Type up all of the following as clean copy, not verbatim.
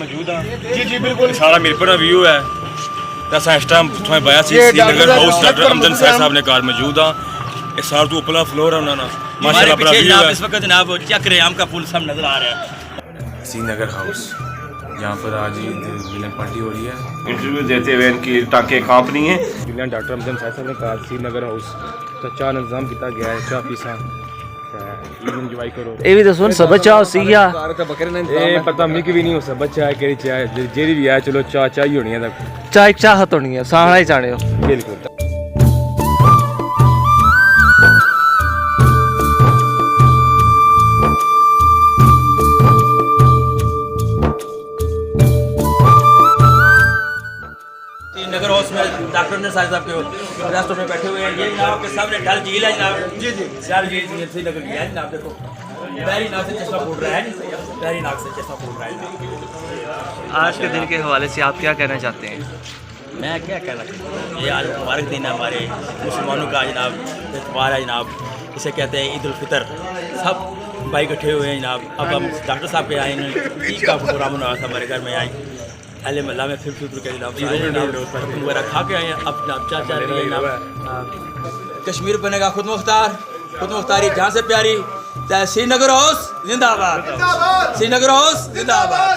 मौजूद हाँ जी जी बिल्कुल सारा मीरपुर का व्यू है ऐसा इस टाइम तुम्हें बाया सी नगर हाउस डॉक्टर अमजद साहब ने कार मौजूद हाँ ये सारा तो ऊपरला फ्लोर है उन्होंने माशाल्लाह बड़ा व्यू है। इस वक्त जनाब चक रहे आम का फूल सब नजर आ रहा है। श्रीनगर हाउस यहाँ पर आज विलन पार्टी हो रही है। इंटरव्यू देते हुए इनकी टांके कांप रही हैं। विलन डॉक्टर अमजद साहब ने कहा श्रीनगर हाउस तो चाह इंतजाम किया गया है चाह पीसा एंजॉय करो ये भी दसो सब चाह सी या ए पता मिक भी नहीं हो सब चाह केड़ी चाह जेरी भी है चलो चाह चाहिए होनी है चाह चाहत होनी है साहना ही चाहने हो बिल्कुल। नगर हाउस में डॉक्टर ने साहब के रेस्टोरेंट में बैठे हुए हैं। ये जनाब के सामने डल झील है जनाब। जी जी डल झील श्रीनगर की है जनाब। देखो बहरी नाक से चश्मा फूट रहा है बहरी नाक से चश्मा फूट रहा है। आज के दिन के हवाले से आप क्या कहना चाहते हैं? मैं क्या कहना चाहता हूँ ये आज मुबारक दिन है हमारे मुसलमानों का जनाब त्यौहार है जनाब। इसे कहते हैं ईद उल फितर। सब भाई इकट्ठे हुए हैं जनाब। अब हम डॉक्टर साहब के आए ईद का प्रोग्राम बना था हमारे घर में आए अले मल्ला में फिर के जनाब वगैरह खा के आए हैं। अब जनाब चाह चाह रही है जनाब कश्मीर बनेगा खुद मुख्तारी जहाँ से प्यारी श्रीनगर हाउस जिंदाबाद श्रीनगर हाउस जिंदाबाद।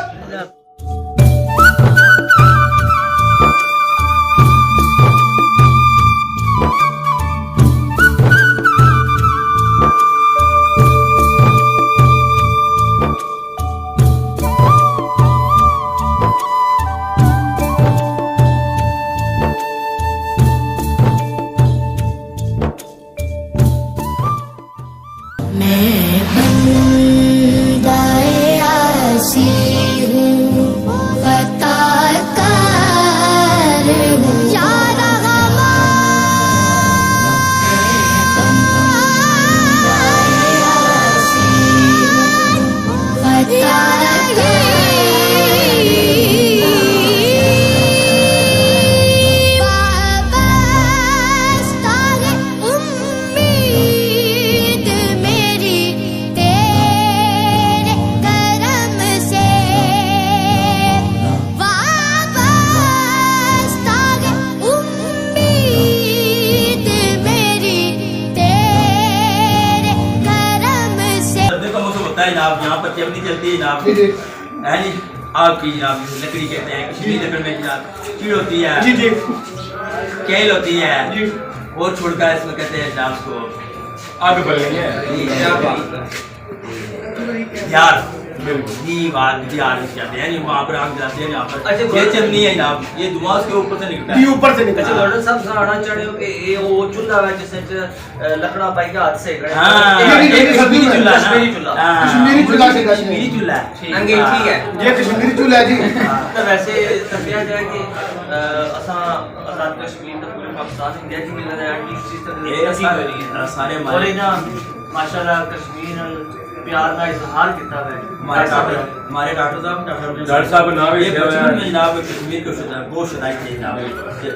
जनाब यहाँ पर चमनी चलती है जनाब है नी आग की जनाब लकड़ी कहते हैं कश्मीरी लकड़ में जनाब चीड़ होती है केल होती है और छोड़कर इसमें कहते हैं जनाब को आग बल रही है यार ये बात यार कहते हैं वहाँ पर आग जलाते हैं यहाँ पर। अच्छा ये चमनी है जनाब ये धुआं उसके ऊपर से निकलता है ऊपर से निकलता है। अच्छा डॉक्टर साहब सराहना चाहते हो कि ये वो चूल्हा है जिससे लकड़ा पाई के हाथ से कश्मीरी चूल्हा कश्मीरी चूल्हा अंगीठी है ये कश्मीरी चूल्हा है जी। तो वैसे समझा जाए कि असा आजाद कश्मीर का पूरे पाकिस्तान इंडिया की मिल रहा है एटलीस्ट सारे और ना माशाल्लाह कश्मीर प्यार का इजहार किया है हमारे डॉक्टर साहब नाम ये बचपन में जनाब कश्मीर को गोश्त शुदाई थे जनाब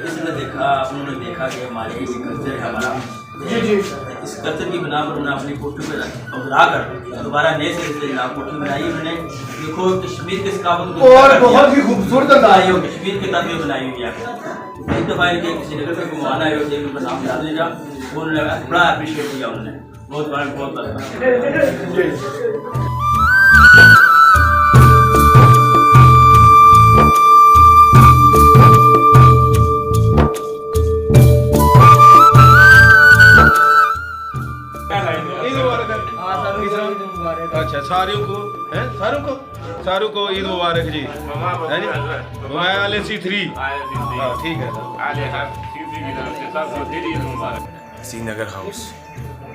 इसने देखा उन्होंने देखा कि हमारे इस कल्चर है हमारा इस कल्चर की बना पर उन्होंने अपनी कोठी में उभरा कर दोबारा नए सिरे से जनाब कोठी बनाई उन्होंने। देखो कश्मीर के सकाफत और बहुत ही खूबसूरत अंदाज है कश्मीर की तस्वीर बनाई हुई है। एक दफ़ा इनके किसी नगर से घुमाना है उनका नाम याद नहीं रहा उन्होंने बड़ा अप्रिशिएट किया उन्होंने बहुत अच्छा सारों को ईद मुबारक जी है जी मोबाइल C3 ठीक है श्रीनगर हाउस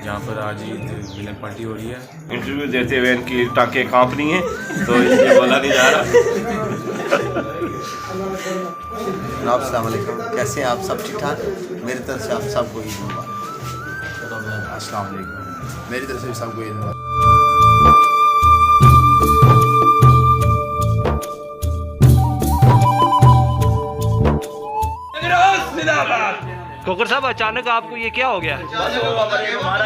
यहाँ पर आज विलन पार्टी हो रही है। इंटरव्यू देते हुए इनकी टांके कांप रही हैं तो इसलिए बोला नहीं जा रहा। अस्सलाम वालेकुम कैसे हैं आप सब ठीक ठाक? मेरी तरफ से आप सबको ईद मुबारक। अस्सलाम वालेकुम मेरी तरफ से भी सबको ईद मुबारक। कोकर साहब अचानक आपको ये क्या हो गया? हमारा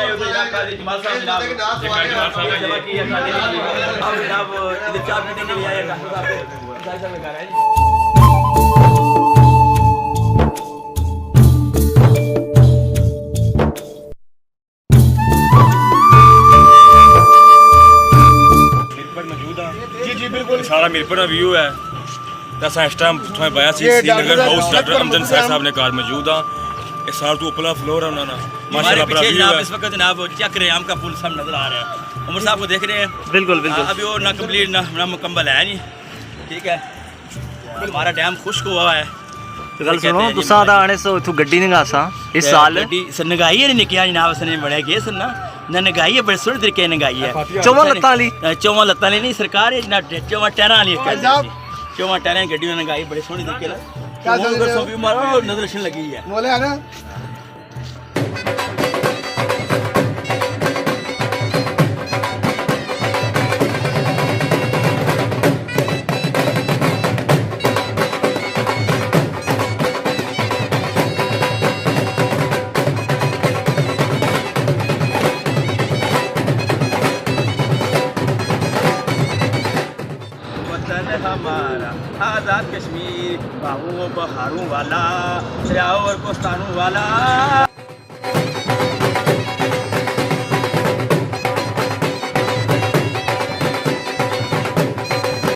अंसारी साहब का घर है जी। मीरपुर मौजूद हाँ जी बिल्कुल सारा मीरपुर का व्यू है तो अस इस टाइम थोड़ा पाया श्रीनगर हाउस डॉक्टर अमजद अंसारी साहब ने कार मौजूद हाँ ये सारा तो उपला फ्लोर है उन्होंने माशाल्लाह बड़ा व्यू जनाब है इस वक्त जनाब चक रहे हैं आम का पुल सब नजर आ रहा है। उमर साहब को देख रहे हैं बिल्कुल बिल्कुल अभी वो ना कंप्लीट ना मुकम्मल है नहीं ठीक है। हमारा डैम खुश्क हुआ है तो गल सुनो तुसा दा आने सो इथु गड्डी नगासा इस साल नगाई है निकिया जनाब असने बड़े गए सन ना नगाई है बड़े सोहने तरीके नगाई है चौवां लत्तां वाली चौवां लत्तां वाली नहीं सरकार है ना चौवां टायरां वाली चौवां टायरां गड्डी ने नगाई बड़े सोहने तरीके नाल नजर लगी है बोले है ना वतन हमारा आजाद कश्मीर बागों बहारों वाला दरियाओं और कोस्तानों वाला।